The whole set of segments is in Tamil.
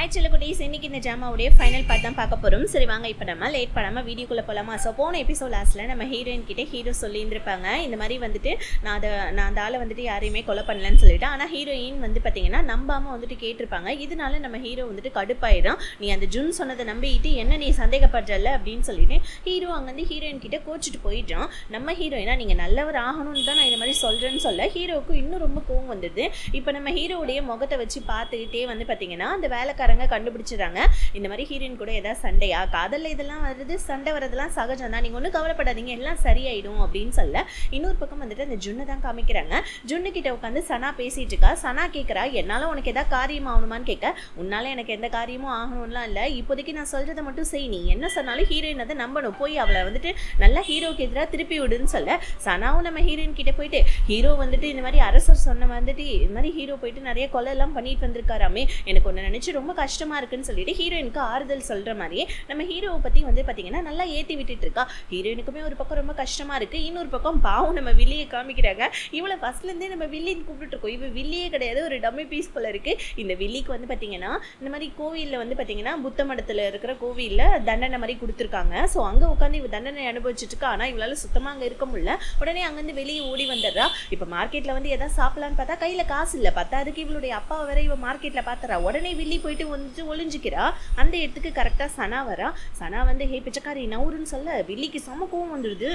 ஹாய் செல்லக்குட்டீஸ், இன்னைக்கு இந்த ட்ராமாவுடைய ஃபைனல் பார்ட் தான் பார்க்க போகிறோம். சரி வாங்க, இப்போ நம்ம லேட் பண்ணாமல் வீடியோக்குள்ளே போகலாமா? ஸோ போன எபிசோட் லாஸ்ட்டில் நம்ம ஹீரோயின் கிட்டே ஹீரோ சொல்லியிருந்திருப்பாங்க, இந்த மாதிரி வந்துட்டு நான் அந்த ஆளை வந்துட்டு யாரையுமே கொலை பண்ணலன்னு சொல்லிட்டு. ஆனால் ஹீரோயின் வந்து பார்த்தீங்கன்னா நம்பாமல் வந்துட்டு கேட்டிருப்பாங்க. இதனால நம்ம ஹீரோ வந்துட்டு கடுப்பாயிடும். நீ அந்த ஜுன் சொன்னதை நம்பிட்டு என்ன நீ சந்தேகப்படுறல அப்படின்னு சொல்லிட்டு ஹீரோ அங்கேருந்து ஹீரோயின் கிட்டே கோச்சிட்டு போயிட்டான். நம்ம ஹீரோயினா நீங்கள் நல்லவர் ஆகணும்னு தான் நான் இந்த மாதிரி சொல்கிறேன்னு சொல்ல ஹீரோவுக்கு இன்னும் ரொம்ப கோவம் வந்துடுது. இப்போ நம்ம ஹீரோவுடைய முகத்தை வச்சு பார்த்துக்கிட்டே வந்து பார்த்தீங்கன்னா அந்த வேலைக்காரங்க கண்டுபிடிச்சிடறாங்க. இந்த மாதிரி ஹீரோயின் கூட ஏதாவது சண்டையா, காதல்ல இதெல்லாம் வருது, சண்டை வரதெல்லாம் சகஜம் தான், நீங்க ஒன்றும் கவலைப்படாதீங்க, எல்லாம் சரியாயிடும் அப்படின்னு சொல்ல இன்னொரு பக்கம் வந்துட்டு அந்த ஜுன்னை தான் காமிக்கிறாங்க. ஜுன்னு கிட்ட உட்காந்து சனா பேசிட்டு இருக்கா. சனா கேட்குறா, என்னால உனக்கு ஏதாவது காரியம் ஆகணுமான்னு கேட்க, உன்னால எனக்கு எந்த காரியமும் ஆகணும்லாம் இல்லை, இப்போதைக்கு நான் சொல்றதை மட்டும் செய், நீ என்ன சொன்னாலும் ஹீரோயின் அதை நம்பணும், போய் அவளை வந்துட்டு நல்லா ஹீரோக்கு எதிராக திருப்பி விடுன்னு சொல்ல சனாவும் நம்ம ஹீரோயின் கிட்ட போயிட்டு ஹீரோ வந்துட்டு இந்த மாதிரி அரசர் சொன்ன வந்துட்டு இந்த மாதிரி ஹீரோ போயிட்டு நிறைய கொலை எல்லாம் பண்ணிட்டு வந்திருக்காராமே, எனக்கு ஒன்று நினைச்சு ரொம்ப கஷ்டமா இருக்குன்னு சொல்லிட்டு ஹீரோயினுக்கு ஆறுதல் சொல்ற மாதிரியே நம்ம ஹீரோவை பத்தி வந்து பாத்தீங்கன்னா நல்லா ஏத்தி விட்டுட்டு இருக்கா. ஹீரோயினுக்குமே ஒரு பக்கம் ரொம்ப கஷ்டமா இருக்கு, இன்னொரு பக்கம் பாவம் நம்ம வில்லியை காமிக்கிறாங்க. இவளை ஃபர்ஸ்ட்ல இருந்தே நம்ம வில்லின்னு கூப்பிட்டு இருக்கோம், இவ வில்லியே கிடையாது, ஒரு டம்மி பீஸ் போல இருக்கு. இந்த வில்லிக்கு வந்து பாத்தீங்கன்னா இந்த மாதிரி கோவில்ல வந்து பாத்தீங்கன்னா புத்த மடத்துல இருக்கிற கோவில்ல தண்டனை மாதிரி கொடுத்துருக்காங்க. ஸோ அங்க உட்காந்து இவ தண்டனை அனுபவிச்சுட்டு இருக்கா. ஆனா இவளால சுத்தமா அங்க இருக்க முடியல. உடனே அங்கிருந்து வெளியே ஓடி வந்துடுறா. இப்ப மார்க்கெட்ல வந்து எதாவது சாப்பிடலான்னு பார்த்தா கையில காசு இல்லை, பத்தாதுக்கு இவளுடைய அப்பா வர இவ மார்க்கெட்ல பாத்துறா. உடனே வில்லி போயிட்டு வந்துட்டு ஒளிஞ்சிக்கிறா. அந்த இடத்துக்கு கரெக்டா சனா வரா. சனா வந்து ஹே பிச்சைக்காரி நவுருன்னு சொல்ல வில்லிக்கு செம கோவம் வந்துடுது.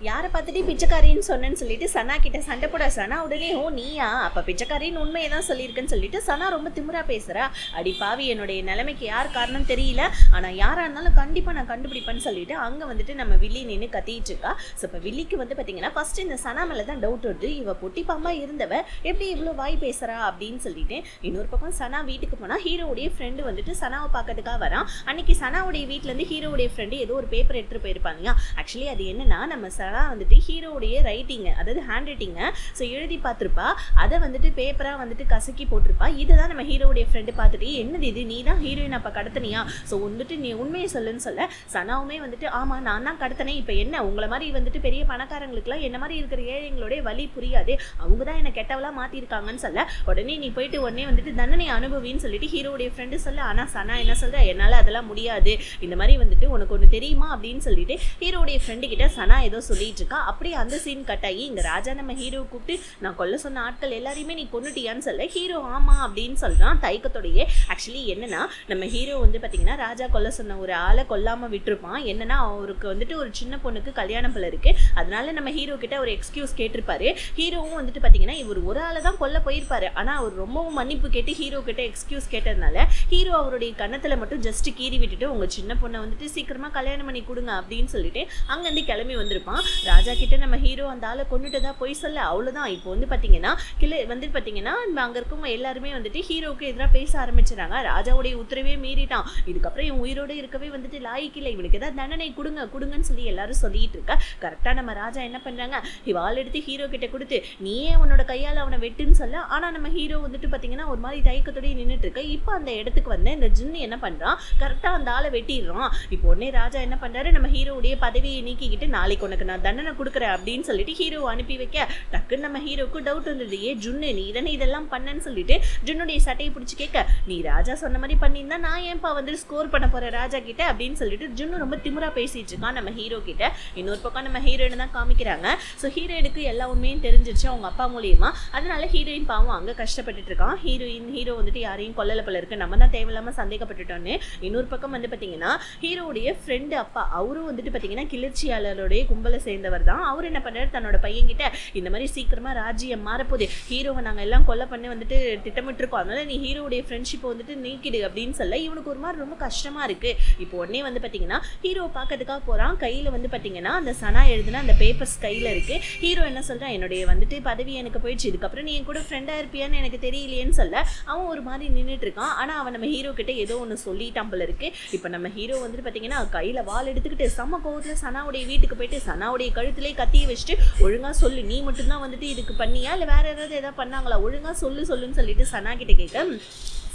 யாரை பார்த்துட்டு பிச்சைக்காரின்னு சொன்னேன்னு சொல்லிட்டு சனா கிட்ட சண்டை போட சனா உடனே ஓ நீயா, அப்ப பிச்சைக்காரின்னு உண்மையை தான் சொல்லியிருக்கேன்னு சொல்லிட்டு சனா ரொம்ப திமிரா பேசுறா. அடி பாவி, என்னுடைய நிலைமைக்கு யார் காரணம் தெரியல, ஆனா யாரா இருந்தாலும் கண்டிப்பா நான் கண்டுபிடிப்பேன்னு சொல்லிட்டு அங்க வந்துட்டு நம்ம வில்லி நின்று கத்திட்டு இருக்கா. ஸோ இப்போ வில்லிக்கு வந்து பாத்தீங்கன்னா ஃபர்ஸ்ட் இந்த சனா மேல தான் டவுட் வருது, இவ பொட்டி பாம்பா இருந்தவ எப்படி இவ்வளவு வாய் பேசுறா அப்படின்னு சொல்லிட்டு. இன்னொரு பக்கம் சனா வீட்டுக்கு போனா ஹீரோவுடைய ஃப்ரெண்டு வந்துட்டு சனாவை பார்க்கறதுக்காக வரான். அன்னைக்கு சனாவுடைய வீட்டுல இருந்து ஹீரோவுடைய ஃப்ரெண்டு ஏதோ ஒரு பேப்பர் எடுத்துட்டு போயிருப்பாங்க. ஆக்சுவலி அது என்னன்னா நம்ம சனா வந்துட்டு ஹீரோடைய ரைட்டிங், அதாவது ஹேண்ட் ரைட்டிங்க ஸோ எழுதி பார்த்துருப்பா, அதை வந்துட்டு பேப்பரா வந்துட்டு கசக்கி போட்டிருப்பா. இதுதான் நம்ம ஹீரோடைய ஃப்ரெண்டு பார்த்துட்டு என்னது இது, நீ தான் ஹீரோயின் அப்ப கடத்தினியா, ஸோ வந்துட்டு நீ உண்மையை சொல்லுன்னு சொல்ல சனாவுமே வந்துட்டு ஆமா நான் தான் கடத்தினேன், இப்போ என்ன உங்களை மாதிரி வந்துட்டு பெரிய பணக்காரங்களுக்குலாம் என்ன மாதிரி இருக்கிற ஏழைங்களுடைய வழி புரியாது, அவங்க தான் என்ன கெட்டவளா மாத்திருக்காங்கன்னு சொல்ல உடனே நீ போயிட்டு உடனே வந்துட்டு தண்டனை அனுபவின்னு சொல்லிட்டு ஹீரோடைய ஃப்ரெண்டு சொல்ல. ஆனா சனா என்ன சொல்ற, என்னால அதெல்லாம் முடியாது, இந்த மாதிரி வந்துட்டு உனக்கு ஒன்று தெரியுமா அப்படின்னு சொல்லிட்டு ஹீரோடைய ஃப்ரெண்டு கிட்ட சனா ஏதோ சொல்லிட்டு இருக்கா. அப்படியே அந்த சீன் கட் ஆகி இங்க ராஜா நம்ம ஹீரோ கூப்பிட்டு நான் கொல்ல சொன்ன ஆட்கள் எல்லாரையுமே நீ கொன்னுட்டியான்னு சொல்ல ஹீரோ ஆமா அப்படின்னு சொல்றான் தயக்கத்தோடையே. ஆக்சுவலி என்னன்னா நம்ம ஹீரோ வந்து பாத்தீங்கன்னா ராஜா கொல்ல சொன்ன ஒரு ஆளை கொல்லாம விட்டுருப்பான். என்னன்னா அவருக்கு வந்துட்டு ஒரு சின்ன பொண்ணுக்கு கல்யாணம் போல இருக்கு, அதனால நம்ம ஹீரோ கிட்ட ஒரு எக்ஸ்கியூஸ் கேட்டிருப்பாரு. ஹீரோவும் வந்துட்டு பாத்தீங்கன்னா இவர் ஒரு ஆளை தான் கொல்ல போயிருப்பாரு, ஆனா அவர் ரொம்பவும் மன்னிப்பு கேட்டு ஹீரோ கிட்ட எக்ஸ்கியூஸ் கேட்டதுனால ஹீரோ அவருடைய கன்னத்துல மட்டும் ஜஸ்ட் கீறி விட்டுட்டு உங்க சின்ன பொண்ணை வந்துட்டு சீக்கிரமா கல்யாணம் பண்ணி கொடுங்க அப்படின்னு சொல்லிட்டு அங்கிருந்து கிளம்பி வந்திருப்பான். ராஜா கிட்ட நம்ம ஹீரோ அந்த ஆளை கொண்டுட்டதா போய் சொல்ல அவ்வளவுதான். இப்போ வந்து பாத்தீங்கன்னா வந்து பாத்தீங்கன்னா அங்க இருக்கும் எல்லாருமே வந்துட்டு ஹீரோக்கு எதிராக பேச ஆரம்பிச்சிடறாங்க. ராஜாவுடைய உத்தரவே மீறிட்டான், இதுக்கப்புறம் இவன் உயிரோட இருக்கவே வந்துட்டு லாய்க்கில்லை, இவனுக்கு ஏதாவது தண்டனை கொடுங்கன்னு சொல்லி எல்லாரும் சொல்லிட்டு இருக்கா. கரெக்டா நம்ம ராஜா என்ன பண்றாங்க, இவாள் எடுத்து ஹீரோ கிட்ட கொடுத்து நீயே உன்னோட கையால அவனை வெட்டுன்னு சொல்ல. ஆனா நம்ம ஹீரோ வந்துட்டு பாத்தீங்கன்னா ஒரு மாதிரி தயக்கத்தோடய நின்றுட்டு இருக்க. இப்போ அந்த இடத்துக்கு வந்து இந்த ஜின்னு என்ன பண்றான், கரெக்டா அந்த ஆளை வெட்டிடுறான். இப்போ உடனே ராஜா என்ன பண்றாரு, நம்ம ஹீரோவுடைய பதவியை நீக்கிக்கிட்டு நாளைக்கு உனக்கு நான் தண்டனை கொடுக்குறேன் அப்படின்னு சொல்லிட்டு ஹீரோ அனுப்பி வைக்க டக்குன்னு நம்ம ஹீரோக்கு டவுட் வந்தது, ஏ ஜுன்னு நீ தானே இதெல்லாம் பண்ணன்னு சொல்லிட்டு ஜுன்னுடைய சட்டையை பிடிச்சி கேட்க நீ ராஜா சொன்ன மாதிரி பண்ணியிருந்தா நான் ஏன்பா வந்து ஸ்கோர் பண்ண போறேன் ராஜா கிட்ட அப்படின்னு சொல்லிட்டு ஜுன்னு ரொம்ப திமிரா பேசிட்டு இருக்கான் நம்ம ஹீரோ கிட்ட. இன்னொரு பக்கம் நம்ம ஹீரோயினை தான் காமிக்கிறாங்க. ஸோ ஹீரோயினுக்கு எல்லா உண்மையும் தெரிஞ்சிருச்சு அவங்க அப்பா மூலியமா, அதனால ஹீரோயின் பாவம் அங்க கஷ்டப்பட்டுட்டு இருக்கான். ஹீரோ வந்துட்டு யாரையும் கொல்லல போல இருக்கு, நம்ம தான் தேவையில்லாம சந்தேகப்பட்டுட்டோன்னு. இன்னொரு பக்கம் வந்து பாத்தீங்கன்னா ஹீரோடைய ஃப்ரெண்டு அப்பா அவரும் வந்துட்டு பாத்தீங்கன்னா கிளர்ச்சியாளருடைய கும்பலை சேர்ந்தவர் தான். அவர் என்ன பண்றாரு, தன்னோட பையன் கிட்ட இந்த மாதிரி சீக்கிரமா ராஜ்யம் மாறப்போகுது, ஹீரோவை நாங்க எல்லாம் கொல்ல பண்ணி வந்துட்டு திட்டமிட்டு இருக்கோம், அதனால நீ ஹீரோடைய ஃப்ரெண்ட்ஷிப்பை வந்துட்டு நீக்கிடு அப்படின்னு சொல்ல இவனுக்கு ஒரு மாதிரி ரொம்ப கஷ்டமா இருக்கு. இப்போ உடனே வந்து பாத்தீங்கன்னா ஹீரோ பார்க்கறதுக்காக போறான். கையில வந்து பாத்தீங்கன்னா அந்த சனா எழுதுன அந்த பேப்பர்ஸ் கையில இருக்கு. ஹீரோ என்ன சொல்றான், என்னுடைய வந்துட்டு பதவி எனக்கு போயிடுச்சு, இதுக்கப்புறம் நீ என் கூட ஃப்ரெண்டா இருப்பியான்னு எனக்கு தெரியலையேன்னு சொல்ல அவன் ஒரு மாதிரி நின்றுட்டு இருக்கான். ஆனா அவன் நம்ம ஹீரோ கிட்ட ஏதோ ஒன்று சொல்லிட்டான் போல இருக்கு. இப்போ நம்ம ஹீரோ வந்துட்டு பாத்தீங்கன்னா கையில வாள் எடுத்துக்கிட்டு செம்ம கோவத்துல சனாவுடைய வீட்டுக்கு போயிட்டு சனா சனாவுடைய கழுத்திலே கத்தியை வச்சுட்டு ஒழுங்கா சொல்லு, நீ மட்டும்தான் வந்துட்டு இதுக்கு பண்ணியா இல்லை வேற ஏதாவது பண்ணாங்களா, ஒழுங்கா சொல்லுன்னு சொல்லிட்டு சனா கிட்ட கேட்க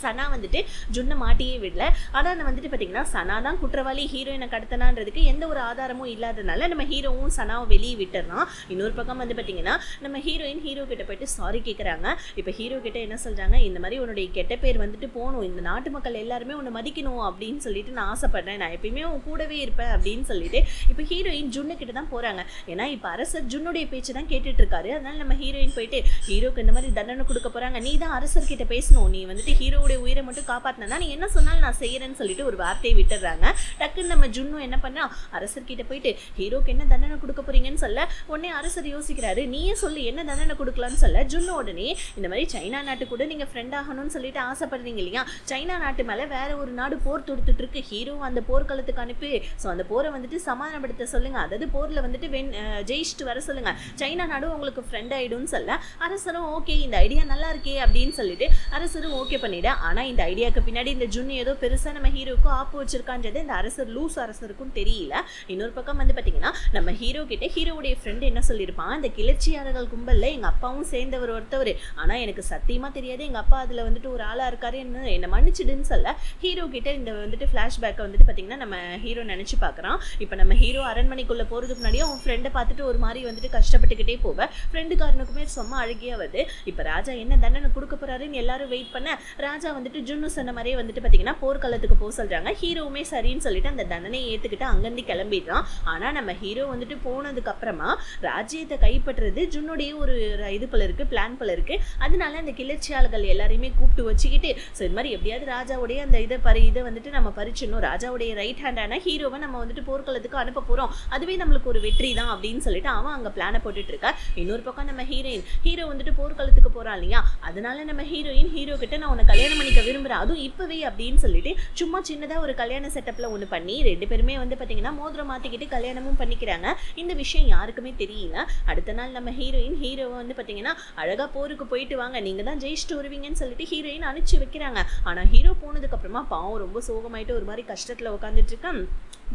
சனா வந்துட்டு ஜுன்னை மாட்டியே விடல. ஆனால் வந்துட்டு பார்த்தீங்கன்னா சனா தான் குற்றவாளி, ஹீரோயினை கடத்தினான்றதுக்கு எந்த ஒரு ஆதாரமும் இல்லாதனால நம்ம ஹீரோவும் சனாவை வெளியே விட்டுறான். இன்னொரு பக்கம் வந்து பார்த்தீங்கன்னா நம்ம ஹீரோயின் ஹீரோ கிட்ட போயிட்டு சாரி கேட்குறாங்க. இப்போ ஹீரோ கிட்ட என்ன சொல்கிறாங்க, இந்த மாதிரி உன்னுடைய கெட்ட பேர் வந்துட்டு போகணும், இந்த நாட்டு மக்கள் எல்லாருமே உன்னை மதிக்கணும் அப்படின்னு சொல்லிட்டு நான் ஆசைப்படுறேன், நான் எப்பயுமே உன் கூடவே இருப்பேன் அப்படின்னு சொல்லிட்டு இப்போ ஹீரோயின் ஜுன்னு கிட்ட தான் போகிறாங்க. ஏன்னா இப்போ அரசர் ஜுன்னுடைய பேச்சு தான் கேட்டுட்டு இருக்காரு. அதனால நம்ம ஹீரோயின் போயிட்டு ஹீரோக்கு இந்த மாதிரி தண்டனை கொடுக்க போகிறாங்க, நீ தான் அரசர்கிட்ட பேசணும், நீ வந்துட்டு ஹீரோ உயிரை மட்டும் காப்பாத்தினா நீ என்ன சொன்னாலும் நான் செய்யறேன்னு சொல்லிட்டு ஒரு வார்த்தையை விட்டுறாங்க. டக்குன்னு நம்ம ஜுன்னு என்ன பண்ணா, அரசர்கிட்ட போயிட்டு ஹீரோக்கு என்ன தண்டனை கொடுக்க போறீங்கன்னு சொல்ல உடனே அரசர் யோசிக்கிறாரு, நீயே சொல்லி என்ன தண்டனை கொடுக்கலான்னு சொல்ல ஜுன்னு உடனே இந்த மாதிரி சைனா நாட்டு கூட நீங்க ஃப்ரெண்ட் ஆகணும்னு சொல்லிட்டு ஆசைப்படுறீங்க இல்லையா, சைனா நாட்டு மேல வேற ஒரு நாடு போர் தொடுத்துட்டு இருக்கு, ஹீரோ அந்த போர்க்களத்துக்கு அனுப்பி ஸோ அந்த போரை வந்துட்டு சமாதானப்படுத்த சொல்லுங்க, அதாவது போர்ல வந்துட்டு ஜெயிச்சுட்டு வர சொல்லுங்க, சைனா நாடு உங்களுக்கு ஃப்ரெண்ட் ஆயிடும்னு சொல்ல அரசரும் ஓகே இந்த ஐடியா நல்லா இருக்கே அப்படின்னு சொல்லிட்டு அரசரும் ஓகே பண்ணிட. ஆனா இந்த ஐடியாவுக்கு பின்னாடி இந்த ஜுன்னு ஏதோ பெருசா நம்ம ஹீரோக்கும் ஆப்பு வச்சிருக்கான்றது இந்த அரசர் லூஸ் அரசருக்கும் தெரியல. இன்னொரு பக்கம் வந்து பாத்தீங்கன்னா நம்ம ஹீரோ கிட்ட ஹீரோவுடைய ஃப்ரெண்ட் என்ன சொல்லியிருப்பான், இந்த கிளர்ச்சியாளர்கள் கும்பல்ல எங்க அப்பாவும் சேர்ந்தவர் ஒருத்தவர், ஆனா எனக்கு சத்தியமா தெரியாது எங்க அப்பா அதுல வந்துட்டு ஒரு ஆளா இருக்காரு, என்ன மன்னிச்சிடுன்னு சொல்ல ஹீரோ கிட்ட இந்த வந்துட்டு பிளாஷ்பேக்கை வந்துட்டு பாத்தீங்கன்னா நம்ம ஹீரோ நினைச்சு பாக்குறான். இப்ப நம்ம ஹீரோ அரண்மனைக்குள்ள போறதுக்கு முன்னாடியே அவன் ஃப்ரெண்டை பார்த்துட்டு ஒரு மாதிரி வந்துட்டு கஷ்டப்பட்டுக்கிட்டே போவ, ஃப்ரெண்டுக்காரனுக்குமே சும்மா அழுகியா வருது. இப்ப ராஜா என்ன தண்டனை கொடுக்க போறாருன்னு எல்லாரும் வெயிட் பண்ண ராஜா வந்துட்டு ஜுன்னு சொன்ன மாதிரியே வந்துட்டு பாத்தீங்கன்னா போர்க்களத்துக்கு போக சொல்றாங்க. ஹீரோவுமே சரின்னு சொல்லிட்டு அந்த தண்டனையை ஏத்துக்கிட்டு அங்கிருந்து கிளம்பிடுறான். ஆனா நம்ம ஹீரோ வந்துட்டு போனதுக்கு அப்புறமா ராஜ்யத்தை கைப்பற்றுறது ஜுன்னுடைய ஒரு இது போல இருக்கு, பிளான் போல இருக்கு. அதனால அந்த கிளர்ச்சியாளர்கள் எல்லாரையுமே கூப்பிட்டு வச்சுக்கிட்டு ஸோ இது மாதிரி எப்படியாவது ராஜாவுடைய அந்த இதை வந்துட்டு நம்ம பறிச்சிடணும், ராஜாவுடைய ரைட் ஹேண்டான ஹீரோவை நம்ம வந்துட்டு போர்க்களத்துக்கு அனுப்ப போறோம், அதுவே நம்மளுக்கு ஒரு வெற்றி தான் அப்படின்னு சொல்லிட்டு அவன் அங்க பிளானை போட்டுட்டு இருக்கா. இன்னொரு பக்கம் நம்ம ஹீரோ வந்துட்டு போர்க்களத்துக்கு போறான் இல்லையா, அதனால நம்ம ஹீரோயின் ஹீரோ கிட்ட நான் உன்னை கல்யாணம் பண்ணிக்க விரும்புறேன், அதுவும் இப்பவே அப்படின்னு சொல்லிட்டு சும்மா சின்னதா ஒரு கல்யாண செட்டப்ல ஒண்ணு பண்ணி ரெண்டு பேருமே வந்து பாத்தீங்கன்னா மோதிரம் மாத்திக்கிட்டு கல்யாணமும் பண்ணிக்கிறாங்க. இந்த விஷயம் யாருக்குமே தெரியல. அடுத்த நாள் நம்ம ஹீரோயின் ஹீரோவை வந்து பாத்தீங்கன்னா அழகா போருக்கு போயிட்டு வாங்க, நீங்க தான் ஜெயிச்சுட்டு வருவீங்கன்னு சொல்லிட்டு ஹீரோயின் அனுப்பிச்சு வைக்கிறாங்க. ஆனா ஹீரோ போனதுக்கு அப்புறமா பாவம் ரொம்ப சோகமாயிட்டு ஒரு மாதிரி கஷ்டத்துல உட்காந்துட்டு இருக்கான்.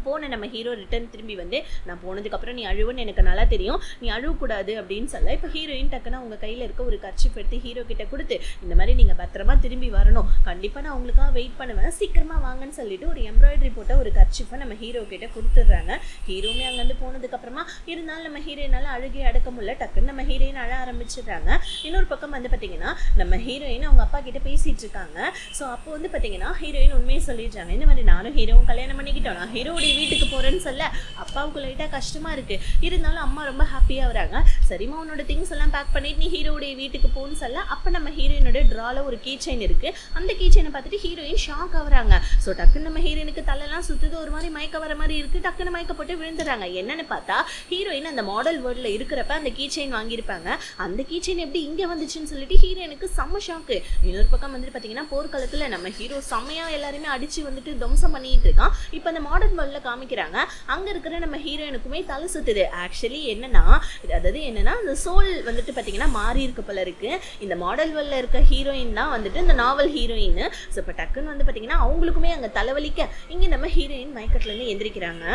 போன நம்ம ஹீரோ ரிட்டர்ன் திரும்பி வந்து நான் போனதுக்கப்புறம் நீ அழுவுன்னு எனக்கு நல்லா தெரியும், நீ அழுவக்கூடாது அப்படின்னு சொல்ல இப்போ ஹீரோயின் டக்குன்னா அவங்க கையில் இருக்க ஒரு கர்ச்சிப் எடுத்து ஹீரோ கிட்ட கொடுத்து இந்த மாதிரி நீங்கள் பத்திரமா திரும்பி வரணும், கண்டிப்பாக நான் உங்களுக்காக வெயிட் பண்ணுவேன், சீக்கிரமா வாங்கன்னு சொல்லிட்டு ஒரு எம்ப்ராய்டரி போட்ட ஒரு கர்ச்சிப்பை நம்ம ஹீரோ கிட்ட கொடுத்துட்றாங்க. ஹீரோமே அங்கேருந்து போனதுக்கப்புறமா இருந்தாலும் நம்ம ஹீரோயினால அழுகே அடக்க முடியல, டக்குன்னு நம்ம ஹீரோயின் அழ ஆரம்பிச்சிடுறாங்க. இன்னொரு பக்கம் வந்து பார்த்தீங்கன்னா நம்ம ஹீரோயின் அவங்க அப்பா கிட்ட பேசிட்டு இருக்காங்க. ஸோ அப்போ வந்து பார்த்தீங்கன்னா ஹீரோயின் உண்மையை சொல்லிடுறாங்க, இந்த மாதிரி நானும் ஹீரோவும் கல்யாணம் பண்ணிக்கிட்டோம், நான் ஹீரோ வீட்டுக்கு போறேன்னு சொல்ல அப்பாவுக்கு லைட்டா கஷ்டமா இருக்கு, இருந்தாலும் அம்மா ரொம்ப ஹாப்பியா வராங்க. சரிமா உன்னோட திங்ஸ் எல்லாம் பேக் பண்ணிட்டு நீ ஹீரோடைய வீட்டுக்கு போன்னு சொல்ல அப்ப நம்ம ஹீரோயினோட டிரால ஒரு கீ செயின் இருக்கு, அந்த கீ செயினை பார்த்துட்டு ஹீரோயின் ஷாக் ஆகுறாங்க. ஸோ டக்குன்னு நம்ம ஹீரோயினுக்கு தலையெல்லாம் சுத்துது, ஒரு மாதிரி மயக்க வர மாதிரி இருக்கு, டக்குன்னு மயக்க போட்டு விழுந்துறாங்க. என்னன்னு பார்த்தா ஹீரோயின் அந்த மாடல் வேர்ல்ட்ல இருக்கிறப்ப அந்த கீ செயின் வாங்கியிருப்பாங்க, அந்த கீ செயின் எப்படி இங்க வந்துச்சுன்னு சொல்லிட்டு ஹீரோயினுக்கு செம்ம ஷாக்கு. இன்னொரு பக்கம் வந்துட்டு பாத்தீங்கன்னா போர்க்களத்துல நம்ம ஹீரோ செம்மையா எல்லாருமே அடிச்சு வந்துட்டு துவம்சம் பண்ணிட்டு இருக்கான். இப்ப அந்த மாடல் வேர்ல்ட்ல காமிக்கிறாங்க, அங்க இருக்கிற நம்ம ஹீரோயினுக்குமே தலை சுத்துது. ஆக்சுவலி என்னன்னா அந்த சோல் வந்துட்டு பாத்தீங்கன்னா மாறி இருக்கு போல இருக்கு. இந்த மாடல் வேர்ல்ட்ல இருக்க ஹீரோயின் தான் வந்துட்டு இந்த நாவல் ஹீரோயின். ஸோ இப்போ டக்குன்னு வந்து பாத்தீங்கன்னா அவங்களுக்குமே அங்க தலைவலிக்க இங்க நம்ம ஹீரோயின் மயக்கத்துல இருந்து எந்திரிக்கிறாங்க.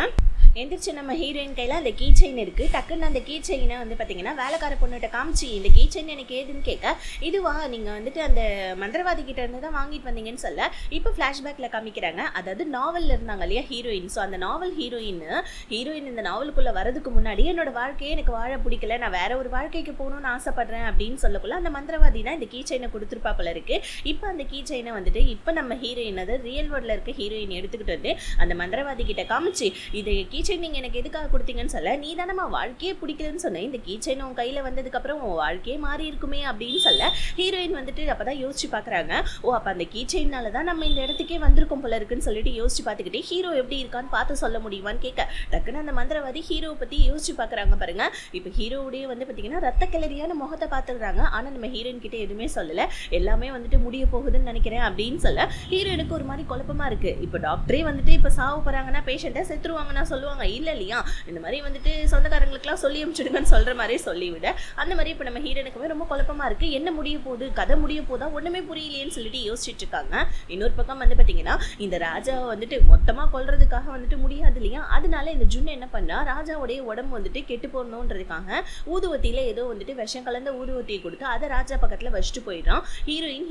எந்திரிச்சு நம்ம ஹீரோயின் கையில் அந்த கீ செயின் இருக்குது. டக்குன்னு அந்த கீ செயினை வந்து பார்த்தீங்கன்னா வேலைக்கார பொண்ணுகிட்ட காமிச்சு இந்த கீ செயின் எனக்கு ஏதுன்னு கேட்க, இதுவா நீங்கள் வந்துட்டு அந்த மந்திரவாதி கிட்ட இருந்து தான் வாங்கிட்டு வந்தீங்கன்னு சொல்ல இப்போ ஃப்ளாஷ்பேக்கில் காமிக்கிறாங்க. அதாவது நாவலில் இருந்தாங்க இல்லையா ஹீரோயின். ஸோ அந்த நாவல் ஹீரோயின் இந்த நாவலுக்குள்ளே வரதுக்கு முன்னாடி என்னோட வாழ்க்கையே எனக்கு வாழ பிடிக்கல, நான் வேற ஒரு வாழ்க்கைக்கு போகணும்னு ஆசைப்படுறேன் அப்படின்னு சொல்லக்குள்ள அந்த மந்திரவாதி தான் இந்த கீ செயினை கொடுத்துருப்பா போல இருக்கு. இப்போ அந்த கீ செயினை வந்துட்டு இப்போ நம்ம ஹீரோயின் அதாவது ரியல் வேர்ல்டில் இருக்க ஹீரோயின் எடுத்துக்கிட்டு வந்து அந்த மந்திரவாதி கிட்ட காமிச்சு இதை கீ செயின் நீங்க எனக்கு எதுக்காக கொடுத்தீங்கன்னு சொல்ல, நீ தானே வாழ்க்கையே பிடிக்கலன்னு சொன்னேன், இந்த கீ செயின் உன் கையில வந்ததுக்கு அப்புறம் உன் வாழ்க்கையே மாறி இருக்குமே அப்படின்னு சொல்ல ஹீரோயின் வந்துட்டு அப்பதான் யோசிச்சு பாக்குறாங்க. ஓ அப்ப அந்த கீ செயினால தான் நம்ம இந்த இடத்துக்கே வந்திருக்கோம் போல இருக்குன்னு சொல்லிட்டு யோசிச்சு பார்த்துக்கிட்டே ஹீரோ எப்படி இருக்கான்னு பார்த்து சொல்ல முடியுமான்னு கேட்க டக்குன்னு அந்த மந்திரவாதி ஹீரோவை பத்தி யோசிச்சு பாக்குறாங்க பாருங்க. இப்ப ஹீரோவுடைய வந்து பாத்தீங்கன்னா ரத்த கிளறியான முகத்தை பாத்துக்கிறாங்க. ஆனா நம்ம ஹீரோயின் கிட்ட எதுவுமே சொல்லல, எல்லாமே வந்துட்டு முடிய போகுதுன்னு நினைக்கிறேன் அப்படின்னு சொல்ல ஹீரோயினுக்கு ஒரு மாதிரி குழப்பமா இருக்கு. இப்ப டாக்டரே வந்துட்டு இப்ப சாவு போறாங்கன்னா பேஷண்ட்டை செத்துருவாங்கன்னா சொல்லுவாங்க சொல்லுவாங்க இல்ல இல்லையா இந்த மாதிரி வந்துட்டு சொந்தக்காரங்களுக்குலாம் சொல்லி அனுப்பிச்சிடுங்கன்னு சொல்ற மாதிரி சொல்லிவிட அந்த மாதிரி இப்போ நம்ம ஹீரோனுக்குமே ரொம்ப குழப்பமா இருக்கு என்ன முடிய போகுது கதை முடிய போதா ஒண்ணுமே புரியலையேன்னு சொல்லிட்டு யோசிச்சுட்டு இருக்காங்க இன்னொரு பக்கம் வந்து பாத்தீங்கன்னா இந்த ராஜாவை வந்துட்டு மொத்தமா கொல்றதுக்காக வந்துட்டு முடியாது இல்லையா அதனால இந்த ஜுன்னு என்ன பண்ணா ராஜாவுடைய உடம்பு வந்துட்டு கெட்டு போடணுன்றதுக்காக ஊதுவத்தியில ஏதோ வந்துட்டு விஷம் கலந்த ஊதுவத்தியை கொடுத்து அதை ராஜா பக்கத்துல வச்சுட்டு போயிடுறான்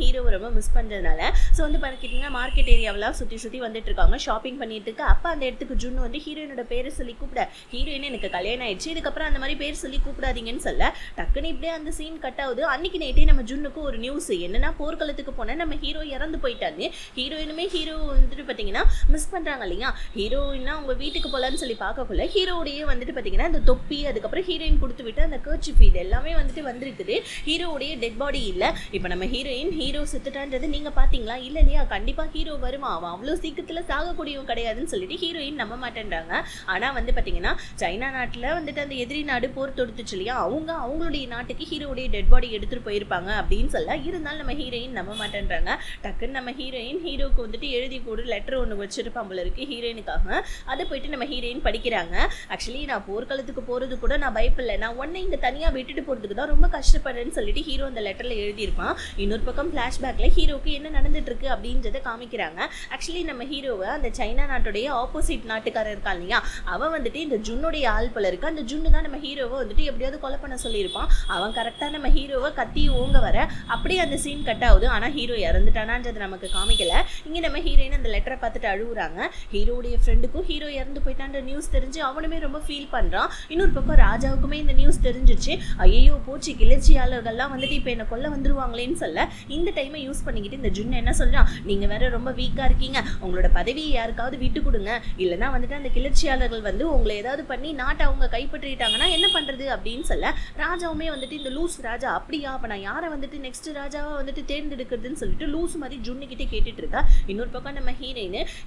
ஹீரோவை ரொம்ப மிஸ் பண்றதுனால ஸோ வந்து பாத்தீங்கன்னா மார்க்கெட் ஏரியாவெல்லாம் சுத்தி வந்துட்டு இருக்காங்க ஷாப்பிங் பண்ணிட்டு இருக்கு அப்ப அந்த இடத்துக்கு ஜுன்னு வந்து ஹீரோயினோட பேரை சொல்லி கூப்பிட ஹீரோயின் எனக்கு கல்யாணம் ஆயிடுச்சு இதுக்கப்புறம் அந்த மாதிரி பேர் சொல்லி கூப்பிடாதீங்கன்னு சொல்ல டக்குன்னு இப்படியே அந்த சீன் கட் ஆகுது அன்னைக்கு நைட்டே நம்ம ஜுன்னுக்கு ஒரு நியூஸ் என்னன்னா போர்க்களத்துக்கு போன நம்ம ஹீரோ இறந்து போயிட்டாங்க ஹீரோயினுமே ஹீரோ வந்துட்டு பாத்தீங்கன்னா மிஸ் பண்றாங்க இல்லையா ஹீரோயினா அவங்க வீட்டுக்கு போலான்னு சொல்லி பார்க்கக்குள்ள ஹீரோடைய வந்துட்டு பாத்தீங்கன்னா இந்த தொப்பி அதுக்கப்புறம் ஹீரோயின் கொடுத்து விட்டு அந்த கர்ச்சிப் இது எல்லாமே வந்துட்டு வந்திருக்குது ஹீரோடைய டெட் பாடி இல்ல இப்ப நம்ம ஹீரோ செத்துட்டான்றது நீங்க பாத்தீங்களா இல்ல இல்லையா கண்டிப்பா ஹீரோ வருமா அவன் அவ்வளவு சீக்கிரத்துல சாகக்கூடியவன் கிடையாதுன்னு சொல்லிட்டு ஹீரோயின் நம்ப மாட்டேன்றாங்க ஆனா வந்து பாத்தீங்கன்னா சைனா நாட்டுல வந்துட்டு அந்த எதிரி நாடு போர் தொடுத்துச்சு இல்லையா அவங்களுடைய நாட்டுக்கு ஹீரோடைய டெட் பாடி எடுத்துட்டு போயிருப்பாங்க அப்படின்னு சொல்ல இருந்தாலும் நம்ம ஹீரோயின் நம்ப மாட்டேன்றாங்க டக்குன்னு நம்ம ஹீரோக்கு வந்துட்டு எழுதி போடு லெட்டர் ஒன்று வச்சிருப்பான் போல இருக்கு ஹீரோயினுக்காக அதை போயிட்டு நம்ம ஹீரோயின் படிக்கிறாங்க ஆக்சுவலி நான் போர்க்களத்துக்கு போறது கூட நான் பயப்படல நான் உன்னை இங்க தனியா விட்டுட்டு போறதுக்கு தான் ரொம்ப கஷ்டப்படுறேன்னு சொல்லிட்டு ஹீரோ அந்த லெட்டர்ல எழுதியிருப்பான் இன்னொரு பக்கம் பிளாஷ்பேக்ல ஹீரோக்கு என்ன நடந்துட்டு இருக்கு அப்படின்றத காமிக்கிறாங்க ஆக்சுவலி நம்ம ஹீரோவை அந்த சைனா நாட்டுடைய ஆப்போசிட் நாட்டுக்காரர் இருக்கா இல்லையா அவன் வந்துட்டு இந்த ஜுன்னுடைய ஆள் போல இருக்கு அந்த ஜுன்னு தான் நம்ம ஹீரோவை வந்துட்டு எப்படியாவது கொலை பண்ண சொல்லியிருப்பான் அவன் கரெக்டா நம்ம ஹீரோவை கத்தி ஓங்க வர அப்படியே அந்த சீன் கட் ஆகுது ஆனா ஹீரோ இறந்துட்டானான்றது நமக்கு காமிக்கல இங்க நம்ம ஹீரோயின் அந்த லெட்டரை பார்த்துட்டு அழுகுறாங்க ஹீரோடைய ஃப்ரெண்டுக்கும் ஹீரோ இறந்து போயிட்டான்ற நியூஸ் தெரிஞ்சு அவனுமே ரொம்ப ஃபீல் பண்றான் இன்னொரு பக்கம் ராஜாவுக்குமே இந்த நியூஸ் தெரிஞ்சிச்சு ஐயோ போச்சு கிளர்ச்சியாளர்கள்லாம் வந்துட்டு இப்ப என்ன கொல்ல வந்துருவாங்களேன்னு சொல்ல இந்த டைமை யூஸ் பண்ணிக்கிட்டு இந்த ஜுன்னு என்ன சொல்றான் நீங்க வேற ரொம்ப வீக்கா இருக்கீங்க உங்களோட பதவியை யாருக்காவது விட்டு கொடுங்க இல்லைன்னா வந்துட்டு அந்த கிளர்ச்சியாளர்கள் வந்து உங்களை ஏதாவது பண்ணி நாட்டை அவங்க கைப்பற்றிட்டாங்கன்னா என்ன பண்றது அப்படின்னு சொல்ல ராஜாவுமே வந்துட்டு இந்த லூஸ் ராஜா அப்படியா அப்ப நான் யாரை வந்துட்டு நெக்ஸ்ட் ராஜாவை வந்துட்டு தேர்ந்தெடுக்கிறதுன்னு சொல்லிட்டு லூஸ் மாதிரி ஜுன்னு கிட்டே கேட்டுட்டு இருக்கா இன்னொரு பக்கம் நம்ம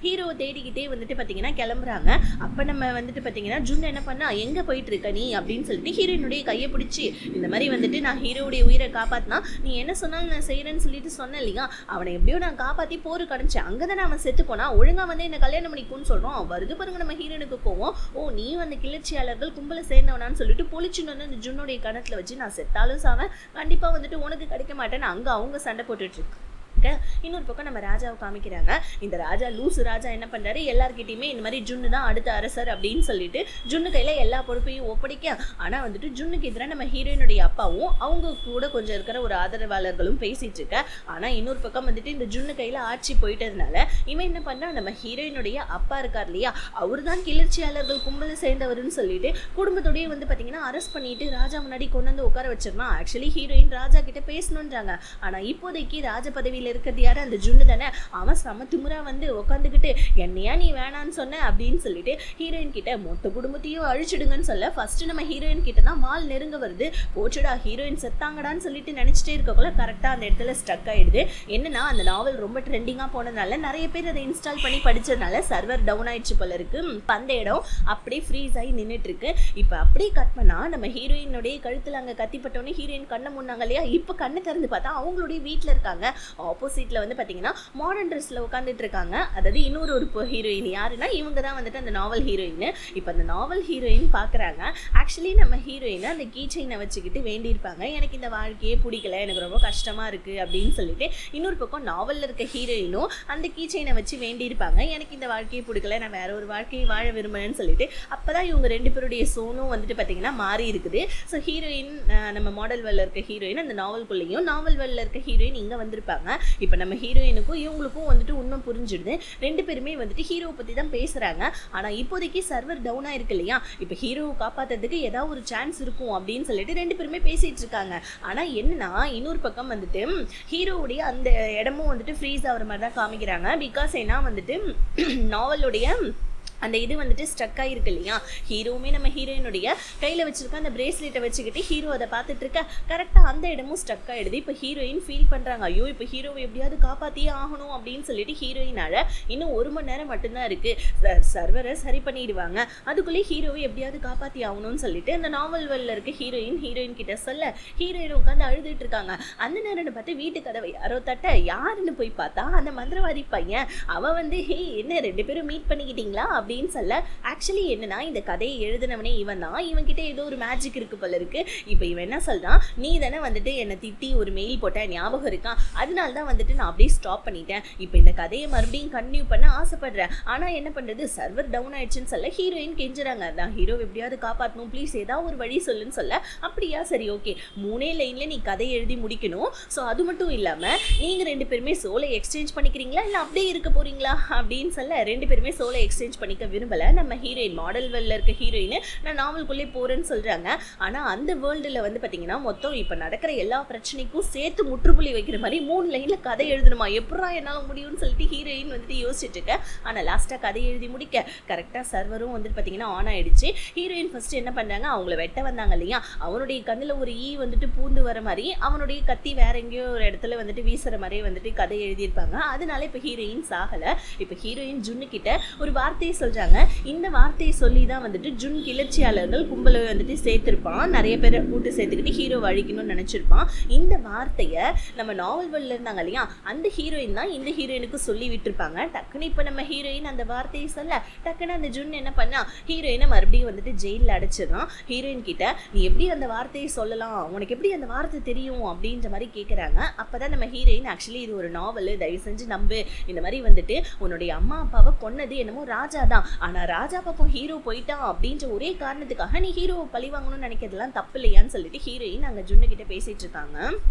ஹீரோவை தேடிக்கிட்டே வந்துட்டு பாத்தீங்கன்னா கிளம்புறாங்க அப்ப நம்ம வந்துட்டு பாத்தீங்கன்னா ஜுன்னு என்ன பண்ணா எங்க போயிட்டு இருக்க நீ அப்படின்னு சொல்லிட்டு ஹீரோயினுடைய கையை பிடிச்சி இந்த மாதிரி வந்துட்டு நான் ஹீரோடைய உயிரை காப்பாத்தினா நீ என்ன சொன்னாலும் நான் செய்யறேன்னு சொல்லிட்டு சொன்னேன் இல்லையா அவனை எப்படியோ நான் காப்பாத்தி போரு கடைச்சேன் அங்கதான் அவன் செத்து போனா ஒழுங்கா வந்து என்ன கல்யாணம் பண்ணிக்கும்னு சொல்றோம் வருது பாருங்க நம்ம ஹீரோனுக்கு போவோம் ஓ நீ அந்த கிளர்ச்சியாளர்கள் கும்பல சேர்ந்தவனான்னு சொல்லிட்டு பொலிச்சுன்னு வந்து அந்த ஜுன்னுடைய கணத்துல வச்சு நான் செத்தாலும் சாவன் கண்டிப்பா வந்துட்டு உனக்கு கிடைக்க மாட்டேன்னு அங்க அவங்க சண்டை போட்டுட்டு இருக்கு இன்னொரு பக்கம் நம்ம ராஜாவை காமிக்கிறாங்க இந்த ராஜா லூசு ராஜா என்ன பண்றாரு எல்லார்கிட்டயுமே இந்த மாதிரி ஜுன்னு தான் அடுத்த அரசர் அப்படின்னு சொல்லிட்டு ஜுன்னு கையில எல்லா பொறுப்பையும் ஒப்படைக்க ஆனா வந்துட்டு ஜுன்னுக்கு எதிராக நம்ம ஹீரோயினுடைய அப்பாவும் அவங்க கூட கொஞ்சம் இருக்கிற ஒரு ஆதரவாளர்களும் பேசிட்டு இருக்க ஆனா இன்னொரு பக்கம் வந்துட்டு இந்த ஜுன்னு கையில ஆட்சி போயிட்டதுனால இவன் என்ன பண்ணா நம்ம ஹீரோயினுடைய அப்பா இருக்கார் இல்லையா அவர் தான் கிளர்ச்சியாளர்கள் கும்பல சேர்ந்தவர்னு சொல்லிட்டு குடும்பத்தோடய வந்து பாத்தீங்கன்னா அரெஸ்ட் பண்ணிட்டு ராஜா முன்னாடி கொண்டு வந்து உட்கார வச்சிருந்தான் ஆக்சுவலி ஹீரோயின் ராஜா கிட்ட பேசணும்ன்றாங்க ஆனா இப்போதைக்கு ராஜ பதவியில இருக்கிறது யாரு அந்த ஜுன்னு தானே அவன் சம திமுறா வந்து உட்காந்துக்கிட்டு என்னையா நீ வேணான்னு சொன்ன அப்படின்னு சொல்லிட்டு ஹீரோயின் கிட்ட மொத்த குடும்பத்தையும் அழிச்சிடுங்கன்னு சொல்ல ஃபர்ஸ்ட் நம்ம ஹீரோயின் கிட்ட தான் வால் நெருங்க வருது போச்சுடா ஹீரோயின் செத்தாங்கடான்னு சொல்லிட்டு நினைச்சிட்டே இருக்கக்குள்ள கரெக்டா அந்த இடத்துல ஸ்டக் ஆயிடுது என்னன்னா அந்த நாவல் ரொம்ப ட்ரெண்டிங்கா போனதுனால நிறைய பேர் அதை இன்ஸ்டால் பண்ணி படிச்சதுனால சர்வர் டவுன் ஆயிடுச்சு போல இருக்கு அந்த இடம் அப்படியே ஃப்ரீஸ் ஆகி நின்றுட்டு இருக்கு இப்ப அப்படியே கட் பண்ணா நம்ம ஹீரோயினுடைய கழுத்துல அங்க கத்திப்பட்டோன்னே ஹீரோயின் கண்ணை முன்னாங்க இல்லையா இப்ப கண்ணை திறந்து பார்த்தா அவங்களுடைய வீட்டுல இருக்காங்க ஆப்போசிட்ல வந்து பாத்தீங்கன்னா மாடர்ன் ட்ரெஸ்ல உட்காந்துட்டு இருக்காங்க அதாவது இன்னொரு ஒரு ஹீரோயின் யாருன்னா இவங்க தான் வந்துட்டு அந்த நாவல் ஹீரோயின் இப்ப அந்த நாவல் ஹீரோயின் பாக்குறாங்க ஆக்சுவலி நம்ம ஹீரோயின் அந்த கீ செயினை வச்சுக்கிட்டு வேண்டியிருப்பாங்க எனக்கு இந்த வாழ்க்கையே பிடிக்கல எனக்கு ரொம்ப கஷ்டமா இருக்கு அப்படின்னு சொல்லிட்டு இன்னொரு பக்கம் நாவல்ல இருக்க ஹீரோயினும் அந்த கீ செயினை வச்சு வேண்டியிருப்பாங்க எனக்கு இந்த வாழ்க்கையை பிடிக்கல நான் வேற ஒரு வாழ்க்கையை வாழ விரும்புறேன்னு சொல்லிட்டு அப்பதான் இவங்க ரெண்டு பேருடைய சோனும் வந்துட்டு பாத்தீங்கன்னா மாறி இருக்குது ஸோ ஹீரோயின் நம்ம மாடல் வெல்ல இருக்க ஹீரோயின் அந்த நாவல்குள்ளேயும் நாவல் வெல்ல இருக்க ஹீரோயின் இங்க வந்திருப்பாங்க இப்ப நம்ம ஹீரோயினுக்கும் இவங்களுக்கும் வந்துட்டு உண்மை புரிஞ்சிடுது ரெண்டு பேருமே வந்துட்டு ஹீரோவை பத்தி தான் பேசுறாங்க ஆனா இப்போதைக்கு சர்வர் டவுன் ஆயிருக்கு இல்லையா இப்ப ஹீரோவை காப்பாத்துறதுக்கு ஏதாவது ஒரு சான்ஸ் இருக்கும் அப்படின்னு சொல்லிட்டு ரெண்டு பேருமே பேசிட்டு இருக்காங்க ஆனா என்னன்னா இன்னொரு பக்கம் வந்துட்டு ஹீரோவுடைய அந்த இடமும் வந்துட்டு ஃப்ரீஸ் ஆகிற மாதிரி தான் காமிக்கிறாங்க பிகாஸ் ஏன்னா வந்துட்டு நாவலுடைய அந்த இது வந்துட்டு ஸ்ட்ரக் ஆகிருக்கு இல்லையா ஹீரோவுமே நம்ம ஹீரோயினுடைய கையில் வச்சிருக்க அந்த பிரேஸ்லெட்டை வச்சுக்கிட்டு ஹீரோ அதை பார்த்துட்டு இருக்க கரெக்டாக அந்த இடமும் ஸ்ட்ரக் ஆகிடுது இப்போ ஹீரோயின் ஃபீல் பண்ணுறாங்க ஐயோ இப்போ ஹீரோவை எப்படியாவது காப்பாற்றியே ஆகணும் அப்படின்னு சொல்லிட்டு ஹீரோயினால இன்னும் 1 மணி நேரம் மட்டும்தான் இருக்குது சர்வரை சரி பண்ணிடுவாங்க அதுக்குள்ளேயே ஹீரோவை எப்படியாவது காப்பாற்றி ஆகணும்னு சொல்லிட்டு அந்த நாவல் வெல்ல இருக்க ஹீரோயின் கிட்ட சொல்ல ஹீரோயின் உட்காந்து அழுதுட்டு இருக்காங்க அந்த நேரம்னு பார்த்து வீட்டு கதவை யாரோ தட்ட யாருன்னு போய் பார்த்தா அந்த மந்திரவாதி பையன் அவன் வந்து ஹே என்ன 2 பேரும் மீட் பண்ணிக்கிட்டீங்களா அப்படின்னு சொல்ல ஆக்சுவலி என்னன்னா இந்த கதையை எழுதினவனே இவன் தான், இவன் கிட்ட ஏதோ ஒரு மேஜிக் இருக்கு போல இருக்கு. இப்போ இவன் என்ன சொல்றான், நீ தானே வந்துட்டு என்னை திட்டி ஒரு மெயில் போட்ட ஞாபகம் இருக்கா, அதனால தான் வந்துட்டு நான் அப்படியே ஸ்டாப் பண்ணிட்டேன். இப்போ இந்த கதையை மறுபடியும் கன்டினியூ பண்ண ஆசைப்படுறேன், ஆனா என்ன பண்றது சர்வர் டவுன் ஆயிடுச்சுன்னு சொல்ல ஹீரோயின் கெஞ்சுறாங்க. நான் ஹீரோ எப்படியாவது காப்பாற்றணும், ப்ளீஸ் ஏதாவது ஒரு வழி சொல்லுன்னு சொல்ல அப்படியா சரி ஓகே 3 லைன்ல நீ கதை எழுதி முடிக்கணும். ஸோ அது மட்டும் இல்லாம நீங்க 2 பேருமே சோலை எக்ஸ்சேஞ்ச் பண்ணிக்கிறீங்களா இல்ல அப்படியே இருக்க போறீங்களா அப்படின்னு சொல்ல 2 பேருமே சோலை எக்ஸ்சேஞ்ச் பண்ணிக்க விரும்பல. நம்ம ஹீரோயின் மாடல் வேர்ல்ட்ல இருக்க ஹீரோயின் நான் நாவல்குள்ளே போறேன்னு சொல்றாங்க. ஆனா அந்த வேர்ல்டுல வந்து பாத்தீங்கன்னா மொத்தம் இப்ப நடக்கிற எல்லா பிரச்சனைக்கும் சேர்த்து முற்றுப்புள்ளி வைக்கிற மாதிரி 3 லைன்ல கதை எழுதணுமா, எப்படா என்னால முடியும்னு சொல்லிட்டு ஹீரோயின் வந்துட்டு யோசிச்சுட்டு இருக்க. ஆனா லாஸ்டா கதை எழுதி முடிக்க கரெக்டா சர்வரும் வந்துட்டு பாத்தீங்கன்னா ஆன் ஆயிடுச்சு. ஹீரோயின் ஃபர்ஸ்ட் என்ன பண்றாங்க, அவங்கள வெட்ட வந்தாங்க இல்லையா, அவனுடைய கண்ணுல ஒரு ஈ வந்துட்டு பூந்து வர மாதிரி அவனுடைய கத்தி வேற எங்கேயோ ஒரு இடத்துல வந்துட்டு வீசுற மாதிரி வந்துட்டு கதை எழுதியிருப்பாங்க. அதனால இப்ப ஹீரோயின் சாகல. இப்ப ஹீரோயின் ஜுன்னு கிட்ட ஒரு வார்த்தையை சொல்றாங்க. இந்த வார்த்தையை சொல்லி தான் வந்துட்டு ஜுன் கிளர்ச்சியாளர்கள் கும்பலை வந்துட்டு சேர்த்திருப்பான், நிறைய பேரை கூட்டு சேர்த்துக்கிட்டு ஹீரோ அழிக்கணும்னு நினைச்சிருப்பான். இந்த வார்த்தையை நம்ம நாவல் வேர்ல்ட்ல இருந்தாங்க இல்லையா அந்த ஹீரோயின் தான் இந்த ஹீரோயினுக்கு சொல்லி விட்டுருப்பாங்க. டக்குன்னு இப்ப நம்ம ஹீரோயின் அந்த வார்த்தையை சொல்ல டக்குன்னு அந்த ஜுன் என்ன பண்ணா ஹீரோயினை மறுபடியும் வந்துட்டு ஜெயிலில் அடைச்சிடறான். ஹீரோயின் கிட்ட நீ எப்படி அந்த வார்த்தையை சொல்லலாம், உனக்கு எப்படி அந்த வார்த்தை தெரியும் அப்படின்ற மாதிரி கேட்குறாங்க. அப்பதான் நம்ம ஹீரோயின் ஆக்சுவலி இது ஒரு நாவல், தயவு செஞ்சு நம்பு, இந்த மாதிரி வந்துட்டு உன்னுடைய அம்மா அப்பாவை கொன்னது என்னமோ ராஜா தான், ஆனா ராஜா பக்கம் ஹீரோ போயிட்டான் அப்படின்ற ஒரே காரணத்துக்காக நீ ஹீரோவை பழி வாங்கணும்னு நினைக்கிறதுலாம் தப்பு இல்லையான்னு சொல்லிட்டு ஹீரோயின் அங்க ஜுன்னு கிட்ட பேசிட்டு இருக்காங்க.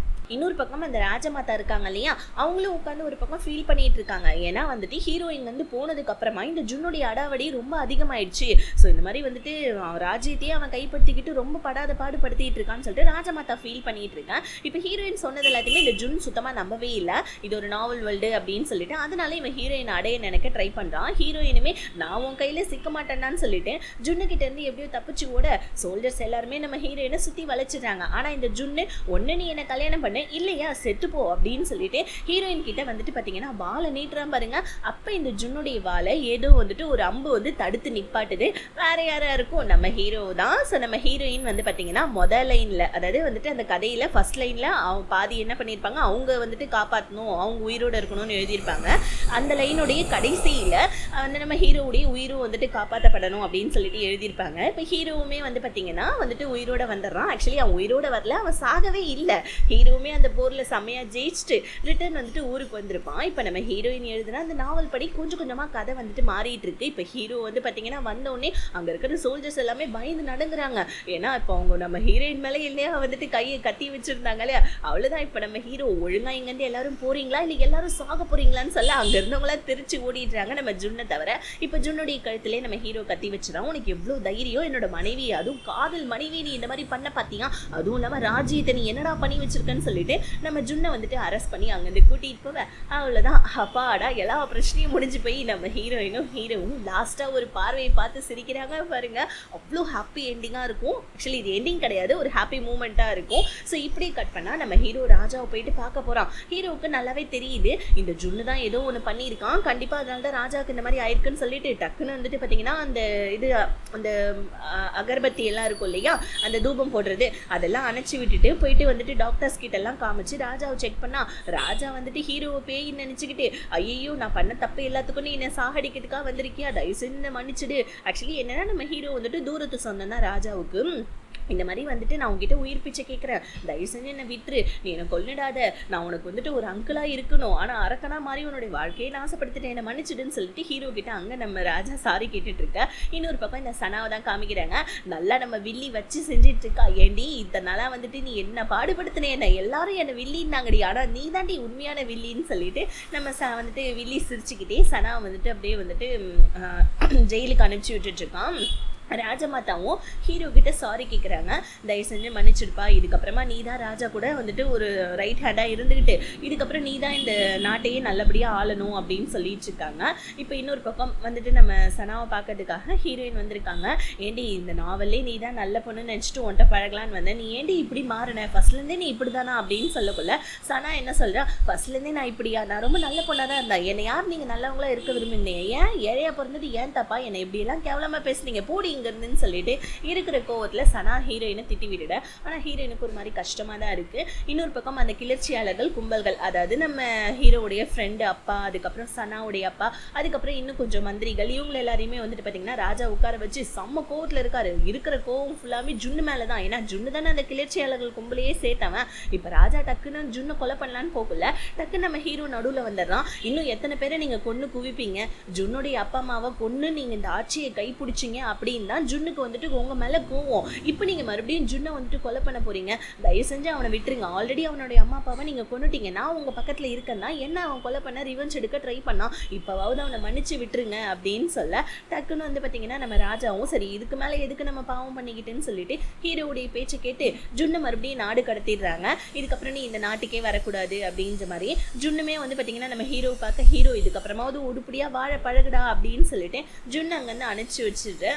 இன்னொரு பக்கம் அந்த ராஜமாதா இருக்காங்க இல்லையா அவங்களும் உட்காந்து ஒரு பக்கம் ஃபீல் பண்ணிட்டு இருக்காங்க. ஏன்னா வந்துட்டு ஹீரோயின் வந்து போனதுக்கு அப்புறமா இந்த ஜுன்னுடைய அடாவடி ரொம்ப அதிகமாயிடுச்சு. ஸோ இந்த மாதிரி வந்துட்டு ராஜ்யத்தையே அவன் கைப்பற்றிக்கிட்டு ரொம்ப படாத பாடுபடுத்திட்டு இருக்கான்னு சொல்லிட்டு ராஜமாதா ஃபீல் பண்ணிட்டு இருக்கேன். இப்போ ஹீரோயின் சொன்னது எல்லாத்தையுமே இந்த ஜுன் சுத்தமா நம்பவே இல்லை, இது ஒரு நாவல் வேர்ல்டு அப்படின்னு சொல்லிட்டு. அதனால இவன் ஹீரோயின் அடைய நினைக்க ட்ரை பண்றான். ஹீரோயினுமே நான் உன் கையில சிக்க மாட்டேன்னான்னு சொல்லிட்டு ஜுன்னு கிட்ட இருந்து எப்படியோ தப்பிச்சு ஓட சோல்ஜர்ஸ் எல்லாருமே நம்ம ஹீரோயினை சுத்தி வளைச்சிடுறாங்க. ஆனா இந்த ஜுன்னு ஒன்னு நீ என்ன கல்யாணம் பண்ண இல்லையா செத்துப்போ அப்படின்னு சொல்லிட்டு ஹீரோயின் கிட்ட வந்துட்டு பாத்தீங்கன்னா வாழை நீட்டுறான் பாருங்க. அப்ப இந்த ஜுன்னுடைய வாழை ஏதோ வந்துட்டு ஒரு அம்பு வந்து தடுத்து நிப்பாட்டுது. வேற யாரா இருக்கும், நம்ம ஹீரோ தான். ஸோ நம்ம ஹீரோயின் வந்து பாத்தீங்கன்னா முதல் லைன்ல அதாவது வந்துட்டு அந்த கதையில ஃபர்ஸ்ட் லைன்ல அவங்க பாதி என்ன பண்ணியிருப்பாங்க, அவங்க வந்துட்டு காப்பாற்றணும், அவங்க உயிரோட இருக்கணும்னு எழுதியிருப்பாங்க. அந்த லைனுடைய கடைசியில வந்து நம்ம ஹீரோவுடைய உயிரும் வந்துட்டு காப்பாற்றப்படணும் அப்படின்னு சொல்லிட்டு எழுதியிருப்பாங்க. இப்போ ஹீரோவுமே வந்து பாத்தீங்கன்னா வந்துட்டு உயிரோட வந்துடுறான். ஆக்சுவலி அவன் உயிரோட வரல, அவன் சாகவே இல்லை. ஹீரோவுமே அந்த போர்ல செம்மையா ஜெயிச்சுட்டு ரிட்டர்ன் வந்துட்டு ஊருக்கு வந்திருப்பான். இப்போ நம்ம ஹீரோயின் எழுதுனா அந்த நாவல் படி கொஞ்சம் கொஞ்சமா கதை வந்துட்டு மாறிட்டு இருக்கு. இப்போ ஹீரோ வந்து பாத்தீங்கன்னா வந்தோடனே அங்க இருக்கிற சோல்ஜர்ஸ் எல்லாமே பயந்து நடங்குறாங்க. ஏன்னா இப்போ அவங்க நம்ம ஹீரோயின் மேலே இல்லையா வந்துட்டு கையை கத்தி வச்சிருந்தாங்க இல்லையா, அவ்வளவுதான். இப்போ நம்ம ஹீரோ ஒழுங்கா இங்கிருந்து எல்லாரும் போறீங்களா இல்லை எல்லாரும் சாக போறீங்களான்னு சொல்ல அங்க இருந்தவங்களா திருச்சி ஓடிடுறாங்க நம்ம ஜுன்னை தவிர. இப்போ ஜுன்னுடைய கழுத்திலே நம்ம ஹீரோ கத்தி வச்சுதான், உனக்கு எவ்வளவு தைரியம் என்னோட மனைவி, அதுவும் காதல் மனைவி நீ இந்த மாதிரி பண்ண பாத்தீங்க, அதுவும் இல்லாம ராஜ்யத்தை நீ என்னடா பண்ணி வச்சிருக்கன்னு சொல்லிட்டு நம்ம ஜுன்னை வந்துட்டு அரெஸ்ட் பண்ணி அங்கிருந்து கூட்டிட்டு போவ. அவ்வளவுதான், அப்பாடா எல்லா பிரச்சனையும் முடிஞ்சு போய் நம்ம ஹீரோயினும் ஹீரோவும் லாஸ்டா ஒரு பார்வையை பார்த்து சிரிக்கிறாங்க பாருங்க. அவ்வளோ ஹாப்பி எண்டிங்கா இருக்கும். ஆக்சுவலி இது எண்டிங் கிடையாது, ஒரு ஹாப்பி மூமெண்டா இருக்கும். ஸோ இப்படி கட் பண்ணா நம்ம ஹீரோ ராஜாவை போயிட்டு பார்க்க போறான். ஹீரோவுக்கு நல்லாவே தெரியுது இந்த ஜுன்னு தான் ஏதோ ஒன்று பண்ணியிருக்கான், கண்டிப்பா அதனால தான் ராஜாவுக்கு இந்த மாதிரி ஆயிருக்குன்னு சொல்லிட்டு டக்குன்னு வந்துட்டு பாத்தீங்கன்னா அந்த இது அந்த அகர்பத்தி எல்லாம் இருக்கும் இல்லையா அந்த தூபம் போடுறது அதெல்லாம் அணைச்சி விட்டுட்டு போயிட்டு வந்துட்டு டாக்டர்ஸ் கிட்ட எல்லாம் காமிச்சு ராஜாவை செக் பண்ணா ராஜா வந்துட்டு ஹீரோவை பேயின்னு நினைச்சுக்கிட்டு ஐயோ நான் பண்ண தப்பு எல்லாத்துக்கும் நீ என்ன சாகடிக்கிறதுக்காக வந்திருக்கியா, தயவு செஞ்சு மன்னிச்சுடு. ஆக்சுவலி என்னன்னா நம்ம ஹீரோ வந்துட்டு தூரத்து சொந்தம் தான் ராஜாவுக்கு. இந்த மாதிரி வந்துட்டு நான் உங்ககிட்ட உயிர் பிச்சை கேட்குறேன், தயவு செஞ்சு என்னை விட்டுரு, நீ என்னை கொல்லிடாத, நான் உனக்கு வந்துட்டு ஒரு அங்கிளா இருக்கணும், ஆனா அரக்கனா மாதிரி உன்னுடைய வாழ்க்கையை நாசப்படுத்திட்டு என்னை மன்னிச்சுடுன்னு சொல்லிட்டு ஹீரோ கிட்ட அங்க நம்ம ராஜா சாரி கேட்டுட்டு இருக்க. இன்னொரு பக்கம் இந்த சனாவை தான் காமிக்கிறாங்க, நல்லா நம்ம வில்லி வச்சு செஞ்சுட்டு இருக்கா. ஏண்டி இத்தனை நாளா வந்துட்டு நீ என்ன பாடுபடுத்தினே, என்ன எல்லாரும் என்னை வில்லின்னாங்கடி, ஆனா நீ தாண்டி உண்மையான வில்லின்னு சொல்லிட்டு நம்ம வந்துட்டு வில்லி சிரிச்சுக்கிட்டே சனா வந்துட்டு அப்படியே வந்துட்டு ஜெயிலுக்கு அனுப்பிச்சு விட்டுட்டு இருக்கான். ராஜமாதாவும் ஹீரோ கிட்ட சாரி கேட்குறாங்க, தயவு செஞ்சு மன்னிச்சிடுப்பா, இதுக்கப்புறமா நீ தான் ராஜா கூட வந்துட்டு ஒரு ரைட் ஹேண்டாக இருந்துக்கிட்டு இதுக்கப்புறம் நீ தான் இந்த நாட்டையே நல்லபடியாக ஆளணும் அப்படின்னு சொல்லிட்டு இருக்காங்க. இப்போ இன்னொரு பக்கம் வந்துட்டு நம்ம சனாவை பார்க்கறதுக்காக ஹீரோயின் வந்திருக்காங்க. ஏண்டி இந்த நாவல்லே நீ தான் நல்ல பொண்ணுன்னு நினச்சிட்டு உன்ட்ட பழகலான்னு வந்தேன், நீ ஏண்டி இப்படி மாறின, ஃபர்ஸ்ட்லேருந்தே நீ இப்படி தானா அப்படின்னு சொல்லக்குள்ள சனா என்ன சொல்கிறா, ஃபர்ஸ்ட்லேருந்தே நான் இப்படியா, நான் ரொம்ப நல்ல பொண்ணாக தான் இருந்தேன், என்னை யார் நீங்கள் நல்லவங்களா இருக்க விரும்புனீங்க, ஏன் ஏழையா பிறந்தது ஏன் தப்பா, என்னை இப்படியெல்லாம் கேவலமாக பேசுனீங்க, போடிங்க இங்க இருந்துன்னு சொல்லிட்டு இருக்கிற கோவத்துல சனா ஹீரோயினை திட்டி விட்டுட. ஆனா ஹீரோயினுக்கு ஒரு மாதிரி கஷ்டமா தான் இருக்கு. இன்னொரு பக்கம் அந்த கிளர்ச்சியாளர்கள் கும்பல்கள், அதாவது நம்ம ஹீரோவுடைய ஃப்ரெண்டு அப்பா, அதுக்கப்புறம் சனாவுடைய அப்பா, அதுக்கப்புறம் இன்னும் கொஞ்சம் மந்திரிகள், இவங்க எல்லாரையுமே வந்துட்டு பாத்தீங்கன்னா ராஜா உட்கார வச்சு செம்ம கோவத்துல இருக்காரு. இருக்கிற கோவம் ஃபுல்லாமே ஜுன்னு மேலதான். ஏன்னா ஜுன்னு தானே அந்த கிளர்ச்சியாளர்கள் கும்பலையே சேர்த்தவன். இப்ப ராஜா டக்குன்னு ஜுன்னு கொலை பண்ணலான்னு போகல, டக்குன்னு நம்ம ஹீரோ நடுவுல வந்துடுறான். இன்னும் எத்தனை பேரை நீங்க கொன்னு குவிப்பீங்க, ஜுன்னுடைய அப்பா அம்மாவை கொன்னு நீங்க இந்த ஆட்சியை கைப்பிடிச்சிங்க அப்படின்னு தான் ஜுன்னுக்கு வந்துட்டு உங்க மேல கோவம். இப்போ நீங்க மறுபடியும் ஜுன்னை வந்துட்டு கொலை பண்ண போறீங்க, தயவு செஞ்சு அவனை விட்டுருங்க. ஆல்ரெடி அவனுடைய அம்மா அப்பாவை நீங்க கொன்னுட்டீங்க, நான் உங்க பக்கத்துல இருக்கேன்னா என்ன அவன் கொலை பண்ண ரிவெஞ்ச் எடுக்க ட்ரை பண்ணான், இப்பவாவது அவனை மன்னிச்சு விட்டுருங்க அப்படின்னு சொல்ல டக்குன்னு வந்து பாத்தீங்கன்னா நம்ம ராஜாவும் சரி இதுக்கு மேல எதுக்கு நம்ம பாவம் பண்ணிக்கிட்டுன்னு சொல்லிட்டு ஹீரோவுடைய பேச்சை கேட்டு ஜுன்னை மறுபடியும் நாடு கடத்திடுறாங்க. இதுக்கப்புறம் நீ இந்த நாட்டுக்கே வரக்கூடாது அப்படின்ற மாதிரி ஜுன்னுமே வந்து பாத்தீங்கன்னா நம்ம ஹீரோ பார்க்க ஹீரோ இதுக்கப்புறமாவது உருப்படியா வாழ பழகுடா அப்படின்னு சொல்லிட்டு ஜுன்னு அங்கேருந்து அனுப்பிச்சு வச்சுட்டு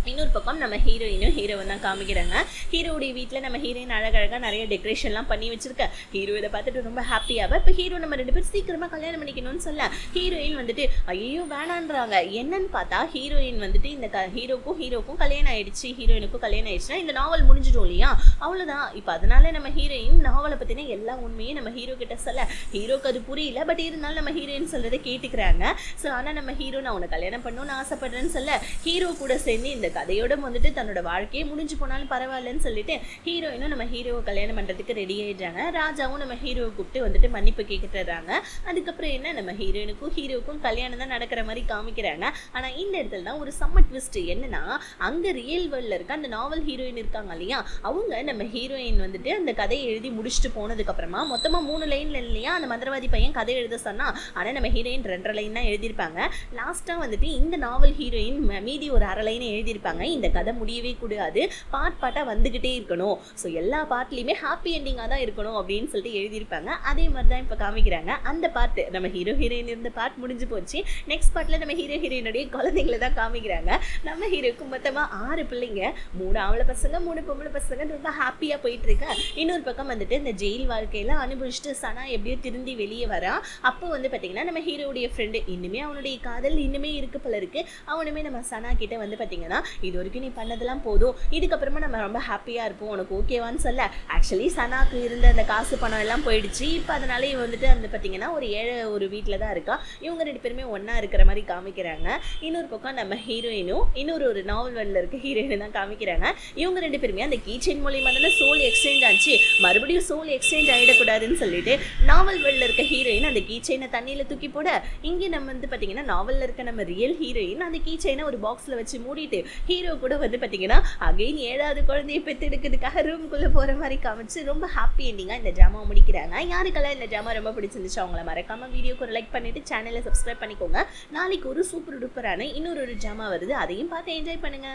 இன்னொரு பக்கம் நம்ம ஹீரோயினும் ஹீரோவும் தான் காமிக்கிறாங்க. ஹீரோடைய வீட்டில் நம்ம ஹீரோயின் அழகழகாக நிறைய டெக்கரேஷன்லாம் பண்ணி வச்சிருக்க. ஹீரோ இதை பார்த்துட்டு ரொம்ப ஹாப்பியாக இப்போ ஹீரோ நம்ம 2 பேரும் சீக்கிரமாக கல்யாணம் பண்ணிக்கணும்னு சொல்ல ஹீரோயின் வந்துட்டு ஐயோ வேணான்றாங்க. என்னன்னு பார்த்தா ஹீரோயின் வந்துட்டு இந்த ஹீரோக்கும் கல்யாணம் ஆயிடுச்சு, ஹீரோயினுக்கும் கல்யாணம் ஆயிடுச்சுன்னா இந்த நாவல் முடிஞ்சிடும் இல்லையா, அவ்வளோதான். இப்போ அதனால நம்ம ஹீரோயின் நாவலை பற்றின எல்லா உண்மையும் நம்ம ஹீரோ கிட்ட சொல்ல ஹீரோக்கு அது புரியல. பட் இருந்தாலும் நம்ம ஹீரோயின் சொல்றதை கேட்டுக்கிறாங்க. ஸோ ஆனால் நம்ம ஹீரோ நான் உன்னை கல்யாணம் பண்ணணும்னு ஆசைப்படுறேன்னு சொல்ல ஹீரோ கூட சேர்ந்து இந்த கதையோட வந்துட்டு தன்னோட வாழ்க்கையே முடிஞ்சு போனாலும் பரவாயில்லன்னு சொல்லிட்டு ஹீரோயினும் நம்ம ஹீரோவை கல்யாணம் பண்றதுக்கு ரெடி ஆயிடுறாங்க. ராஜாவும் நம்ம ஹீரோவை கூப்பிட்டு வந்துட்டு மன்னிப்பு கேட்டுறாங்க. அதுக்கப்புறம் என்ன நம்ம ஹீரோவுக்கும் கல்யாணம் தான் நடக்கிற மாதிரி காமிக்கிறாங்க. ஆனா இந்த இடத்துல தான் ஒரு செம்ம ட்விஸ்ட். என்னன்னா அங்க ரியல் வேர்ல்ட்ல இருக்க அந்த நாவல் ஹீரோயின் இருக்காங்க இல்லையா, அவங்க நம்ம ஹீரோயின் வந்துட்டு அந்த கதையை எழுதி முடிச்சுட்டு போனதுக்கு அப்புறமா மொத்தமா 3 லைன்ல இல்லையா அந்த மந்திரவாதி பையன் கதை எழுத சொன்னா, ஆனா நம்ம ஹீரோயின் 2 லைன் தான் எழுதியிருப்பாங்க. லாஸ்டா வந்துட்டு இந்த நாவல் ஹீரோயின் மீதி ஒரு 1/2 லைன் எழுதியிருப்பாங்க. இந்த கதை முடியவே கூடாது, பார்ட்டா வந்துகிட்டே இருக்கணும், ஸோ எல்லா பார்ட்லயுமே ஹாப்பி எண்டிங்கா தான் இருக்கணும் அப்படின்னு சொல்லிட்டு எழுதியிருப்பாங்க. அதே மாதிரி தான் இப்போ காமிக்கிறாங்க. அந்த பார்ட் நம்ம ஹீரோயின் இருந்த பார்ட் முடிஞ்சு போச்சு. நெக்ஸ்ட் பார்ட்ல நம்ம ஹீரோயினுடைய குழந்தைங்களை தான் காமிக்கிறாங்க. நம்ம ஹீரோக்கு மொத்தமா 6 பிள்ளைங்க, 3 ஆம்பளை பசங்க 3 பொம்பளை பசங்க, ரொம்ப ஹாப்பியா போயிட்டு இருக்க. இன்னொரு பக்கம் வந்துட்டு இந்த ஜெயில் வாழ்க்கையில அனுபவிச்சுட்டு சனா எப்படியோ திருந்தி வெளியே வரா. அப்போ வந்து பாத்தீங்கன்னா நம்ம ஹீரோடைய ஃப்ரெண்டு இன்னுமே அவனுடைய காதல் இன்னுமே இருக்கு போல இருக்கு. அவனுமே நம்ம சனா கிட்ட வந்து பாத்தீங்கன்னா இது வரைக்கும் நீ பண்ணதெல்லாம் போதும், இதுக்கப்புறமா நம்ம ரொம்ப ஹாப்பியா இருப்போம், உனக்கு ஓகேவான்னு சொல்ல ஆக்சுவலி சனாக்கு இருந்த அந்த காசு பணம் எல்லாம் போயிடுச்சு. இப்போ அதனால இவன் வந்துட்டு அந்த பார்த்தீங்கன்னா ஒரு ஏழை ஒரு வீட்டில் தான் இருக்கா. இவங்க 2 பேருமே ஒன்றா இருக்கிற மாதிரி காமிக்கிறாங்க. இன்னொரு பக்கம் நம்ம ஹீரோயினும் இன்னொரு நாவல் வேர்ல்டில் இருக்க ஹீரோயினும் தான் காமிக்கிறாங்க. இவங்க 2 பேருமே அந்த கீச்செயின் மூலியமாக தானே சோல் எக்ஸ்சேஞ்ச் ஆச்சு, மறுபடியும் சோல் எக்ஸ்சேஞ்ச் ஆகிடக்கூடாதுன்னு சொல்லிட்டு நாவல் வேர்ல்டில் இருக்க ஹீரோயின் அந்த கீச்செயினை தண்ணியில் தூக்கி போட, இங்கே நம்ம வந்து பார்த்தீங்கன்னா நாவலில் இருக்க நம்ம ரியல் ஹீரோயின் அந்த கீச்செயினை ஒரு பாக்ஸில் வச்சு மூடிட்டு ஹீரோ கூட வந்து பார்த்தீங்கன்னா அகைன் 7வது குழந்தையை பெற்றெடுக்கிறதுக்காக ரூம்குள்ளே போகிற மாதிரி காமிச்சு ரொம்ப ஹாப்பி எண்டிங்காக இந்த ட்ராமா முடிக்கிறாங்க. யாருக்கெல்லாம் இந்த ட்ராமா ரொம்ப பிடிச்சிருந்துச்சு அவங்கள மறக்காம வீடியோக்கு ஒரு லைக் பண்ணிட்டு சேனலை சப்ஸ்கிரைப் பண்ணிக்கோங்க. நாளைக்கு ஒரு சூப்பர் டூப்பரான இன்னொரு ட்ராமா வருது, அதையும் பார்த்து என்ஜாய் பண்ணுங்க.